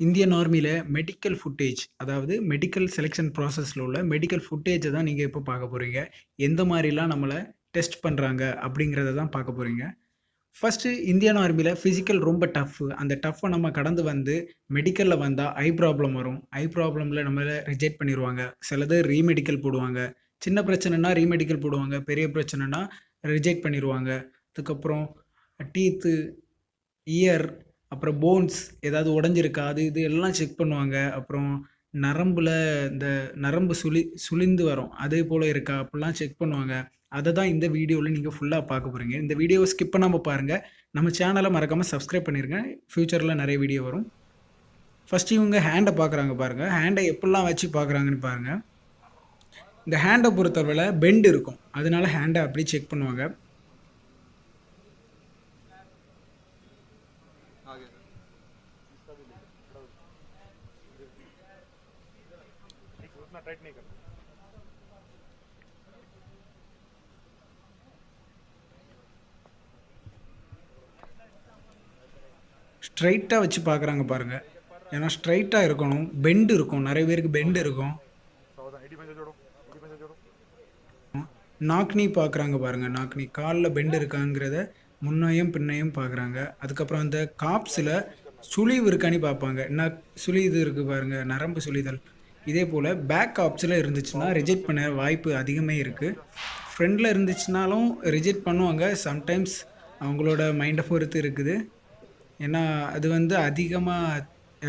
Indian ஆர்மியில medical footage, அதாவது medical selection ப்ராசஸ்ல உள்ள மெடிக்கல் ஃபுட்டேஜ தான் நீங்க இப்ப பார்க்க போறீங்க. எந்த மாரிலாம் நம்மள டெஸ்ட் பண்றாங்க அப்படிங்கிறத தான் பார்க்க போறீங்க. ஃபர்ஸ்ட்டு இந்தியன் ஆர்மில பிசிக்கல் ரொம்ப டஃப். அந்த டஃப்ப நம்ம கடந்து வந்து மெடிக்கல்ல வந்தா ஐ ப்ராப்ளம் வரும். ஐ ப்ராப்ளம்ல நம்மள ரிஜெக்ட் பண்ணிருவாங்க. சிலது ரீமெடிக்கல் போடுவாங்க. சின்ன பிரச்சனைனா ரீமெடிக்கல் போடுவாங்க. பெரிய பிரச்சனைனா ரிஜெக்ட் பண்ணிருவாங்க. அதுக்கப்புறம் டீத்து, இயர், அப்புறம் போன்ஸ் ஏதாவது உடைஞ்சிருக்கா? அது இது எல்லாம் செக் பண்ணுவாங்க. அப்புறம் நரம்புல இந்த நரம்பு சுழிந்து வரும். அதே போல இருக்கா? அப்டிலாம் செக் பண்ணுவாங்க. அத தான் இந்த வீடியோல நீங்க ஃபுல்லா பார்க்க போறீங்க. இந்த வீடியோவ ஸ்கிப் பண்ணாம பாருங்க. நம்ம சேனல மறக்காம சப்ஸ்கிரைப் பண்ணிருங்க. ஃபியூச்சர்ல நெறைய வீடியோ வரும். ஃபர்ஸ்ட் இவங்க ஹேண்ட பார்க்குறாங்க பாருங்க. ஹேண்ட எப்டிலாம் வச்சு பார்க்குறாங்கன்னு பாருங்க. இந்த ஹேண்ட பொறுத்தவரைல பெண்ட் இருக்கும். அதனால ஹேண்ட அப்டி செக் பண்ணுவாங்க. ஸ்ட்ரெயிட்டா வச்சு பார்க்குறாங்க பாருங்க. ஏன்னா ஸ்ட்ரெயிட்டா இருக்கணும். பெண்ட் இருக்கும். நெறைய பேருக்கு பெண்ட் இருக்கும். நாக்னி பார்க்குறாங்க பாருங்க. நாக்னி கால்ல பெண்ட் இருக்காங்கிறத முன்னையும் பின்னையும் பார்க்குறாங்க. அதுக்கப்புறம் அந்த காப்ஸ்ல சுழிவு இருக்கான்னு பார்ப்பாங்க. சுழிது இருக்கு பாருங்க. நரம்பு சுழிதல். இதே போல பேக் காப்ஸ்ல இருந்துச்சுன்னா ரிஜெக்ட் பண்ண வாய்ப்பு அதிகமே இருக்கு. ஃப்ரண்ட்ல இருந்துச்சுனாலும் ரிஜெக்ட் பண்ணுவாங்க. சம்டைம்ஸ் அவங்களோட மைண்ட பொறுத்து இருக்குது. ஏன்னா அது வந்து அதிகமா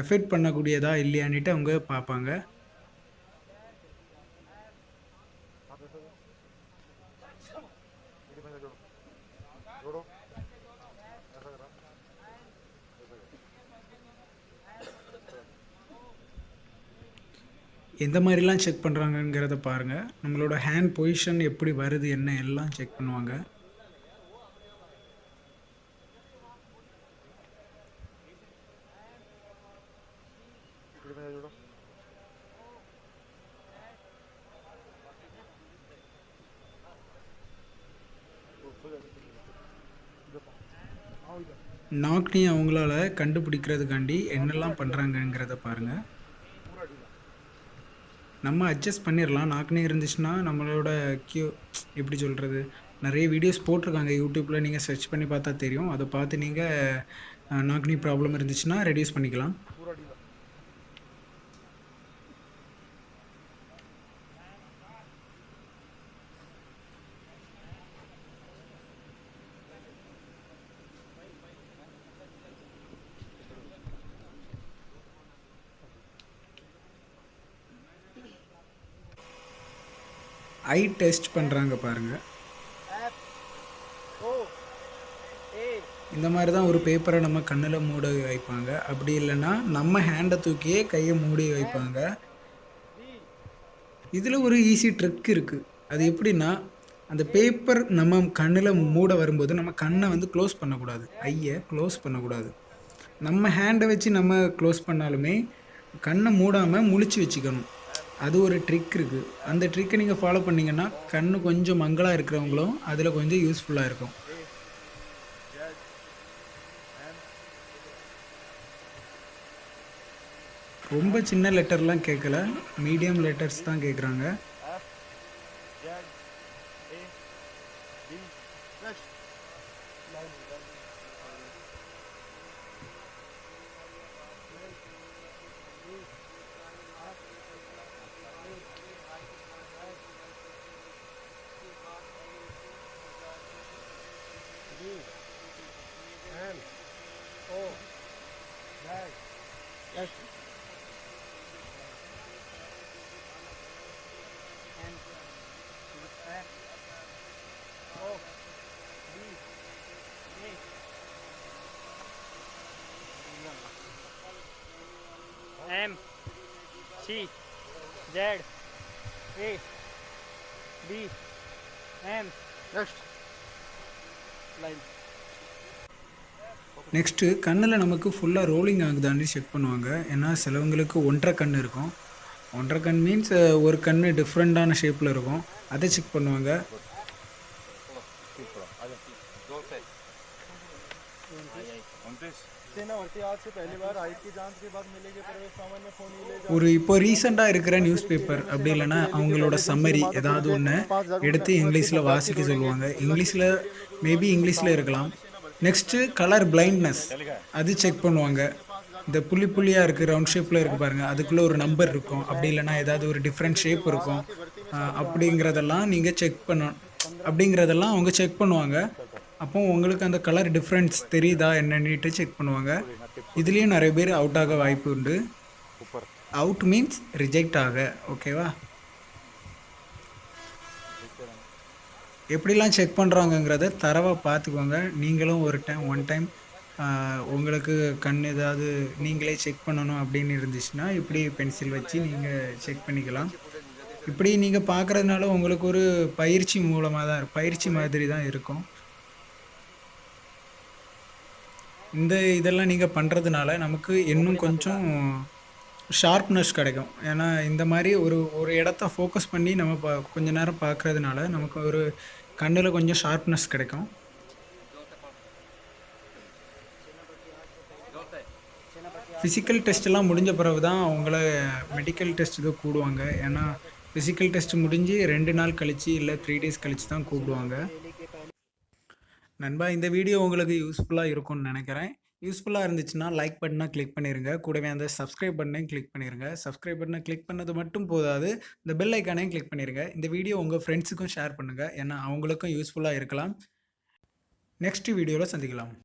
எஃபெக்ட் பண்ணக்கூடியதா இல்லையான்னுட்டு அவங்க பார்ப்பாங்க. எந்த மாதிரிலாம் செக் பண்ணுறாங்கங்கிறத பாருங்கள். நம்மளோட ஹேண்ட் பொசிஷன் எப்படி வருது என்ன எல்லாம் செக் பண்ணுவாங்க. நாக்னி அவங்களால கண்டுபிடிக்கிறதுக்காண்டி என்னெல்லாம் பண்ணுறாங்கங்கிறத பாருங்கள். நம்ம அட்ஜஸ்ட் பண்ணிடலாம். நாக்னி இருந்துச்சுன்னா நம்மளோட எப்படி சொல்கிறது, நிறைய வீடியோஸ் போட்டிருக்காங்க யூடியூப்பில். நீங்கள் சர்ச் பண்ணி பார்த்தா தெரியும். அதை பார்த்து நீங்கள் நாக்னி ப்ராப்ளம் இருந்துச்சுன்னா ரெடியூஸ் பண்ணிக்கலாம். ஐ டெஸ்ட் பண்ணுறாங்க பாருங்கள். இந்த மாதிரி தான் ஒரு பேப்பரை நம்ம கண்ணில் மூட வைப்பாங்க. அப்படி இல்லைன்னா நம்ம ஹேண்டை தூக்கியே கையை மூடி வைப்பாங்க. இதில் ஒரு ஈஸி ட்ரிக் இருக்குது. அது எப்படின்னா, அந்த பேப்பர் நம்ம கண்ணில் மூட வரும்போது நம்ம கண்ணை வந்து க்ளோஸ் பண்ணக்கூடாது. ஐயை க்ளோஸ் பண்ணக்கூடாது. நம்ம ஹேண்டை வச்சு நம்ம க்ளோஸ் பண்ணாலுமே கண்ணை மூடாமல் முழிச்சு வச்சுக்கணும். அது ஒரு ட்ரிக் இருக்குது. அந்த ட்ரிக்கை நீங்கள் ஃபாலோ பண்ணிங்கன்னா கண்ணு கொஞ்சம் மங்கலாக இருக்கிறவங்களும் அதில் கொஞ்சம் யூஸ்ஃபுல்லாக இருக்கும். ரொம்ப சின்ன லெட்டர்லாம் கேட்கல, மீடியம் லெட்டர்ஸ் தான் கேட்குறாங்க. M C Z A B M next கண்ணில் நமக்கு ஃபுல்லாக ரோலிங் ஆகுதான்னு செக் பண்ணுவாங்க. ஏன்னா சிலவங்களுக்கு ஒன்றரை கண் இருக்கும். ஒன்றரை கண் மீன்ஸ் ஒரு கண் டிஃப்ரெண்ட்டான ஷேப்பில் இருக்கும். அதை செக் பண்ணுவாங்க. सेना भर्ती आज से पहली बार हाइट की जांच के बाद मिलेगी प्रवेश सामान्य फोन ले ஒரு இப்போ ரீசெண்டாக இருக்கிற நியூஸ் பேப்பர் அப்படி இல்லைன்னா அவங்களோட சம்மரி ஏதாவது ஒன்று எடுத்து இங்கிலீஷில் வாசிக்க சொல்லுவாங்க. இங்கிலீஷில் மேபி இங்கிலீஷில் இருக்கலாம். நெக்ஸ்ட்டு கலர் பிளைண்ட்னஸ் அது செக் பண்ணுவாங்க. இந்த புள்ளி புள்ளியாக இருக்குது ரவுண்ட் ஷேப்பில் இருக்குது பாருங்கள், அதுக்குள்ளே ஒரு நம்பர் இருக்கும். அப்படி இல்லைன்னா ஏதாவது ஒரு டிஃப்ரெண்ட் ஷேப் இருக்கும். அப்படிங்கிறதெல்லாம் நீங்கள் செக் அப்படிங்கிறதெல்லாம் அவங்க செக் பண்ணுவாங்க. அப்போ உங்களுக்கு அந்த கலர் டிஃப்ரென்ஸ் தெரியுதா என்னன்னுட்டு செக் பண்ணுவாங்க. இதுலேயும் நிறைய பேர் அவுட் ஆக வாய்ப்பு உண்டு. அவுட் மீன்ஸ் ரிஜெக்ட் ஆக. ஓகேவா? எப்படிலாம் செக் பண்ணுறாங்கங்கிறத தரவாக பார்த்துக்கோங்க. நீங்களும் ஒன் டைம் உங்களுக்கு கண் ஏதாவது நீங்களே செக் பண்ணணும் அப்படின்னு இருந்துச்சுன்னா இப்படி பென்சில் வச்சு நீங்கள் செக் பண்ணிக்கலாம். இப்படி நீங்கள் பார்க்குறதுனால உங்களுக்கு ஒரு பயிற்சி மூலமாக தான் பயிற்சி மாதிரி தான் இருக்கும். இதெல்லாம் நீங்கள் பண்ணுறதுனால நமக்கு இன்னும் கொஞ்சம் ஷார்ப்னஸ் கிடைக்கும். ஏன்னா இந்த மாதிரி ஒரு இடத்த ஃபோக்கஸ் பண்ணி நம்ம கொஞ்ச நேரம் பார்க்குறதுனால நமக்கு ஒரு கண்ணில் கொஞ்சம் ஷார்ப்னஸ் கிடைக்கும். ஃபிசிக்கல் டெஸ்ட்டெல்லாம் முடிஞ்ச பிறகு தான் அவங்கள மெடிக்கல் டெஸ்ட்டுக்கு கூடுவாங்க. ஏன்னா ஃபிசிக்கல் டெஸ்ட் முடிஞ்சு 2 நாள் கழித்து இல்லை 3 டேஸ் கழித்து தான் கூப்பிடுவாங்க. நண்பா, இந்த வீடியோ உங்களுக்கு யூஸ்ஃபுல்லாக இருக்கும்னு நினைக்கிறேன். யூஸ்ஃபுல்லாக இருந்துச்சுன்னா லைக் பட்டனை கிளிக் பண்ணிடுங்க. கூடவே அந்த சப்ஸ்கிரைப் பட்டனையும் கிளிக் பண்ணிடுங்க. சப்ஸ்கிரைப் பட்டனை கிளிக் பண்ணது மட்டும் போதாது, இந்த பெல் ஐக்கானையும் கிளிக் பண்ணிடுங்க. இந்த வீடியோ உங்கள் ஃப்ரெண்ட்ஸுக்கும் ஷேர் பண்ணுங்கள். ஏன்னா அவங்களுக்கும் யூஸ்ஃபுல்லாக இருக்கலாம். நெக்ஸ்ட் வீடியோவில் சந்திக்கலாம்.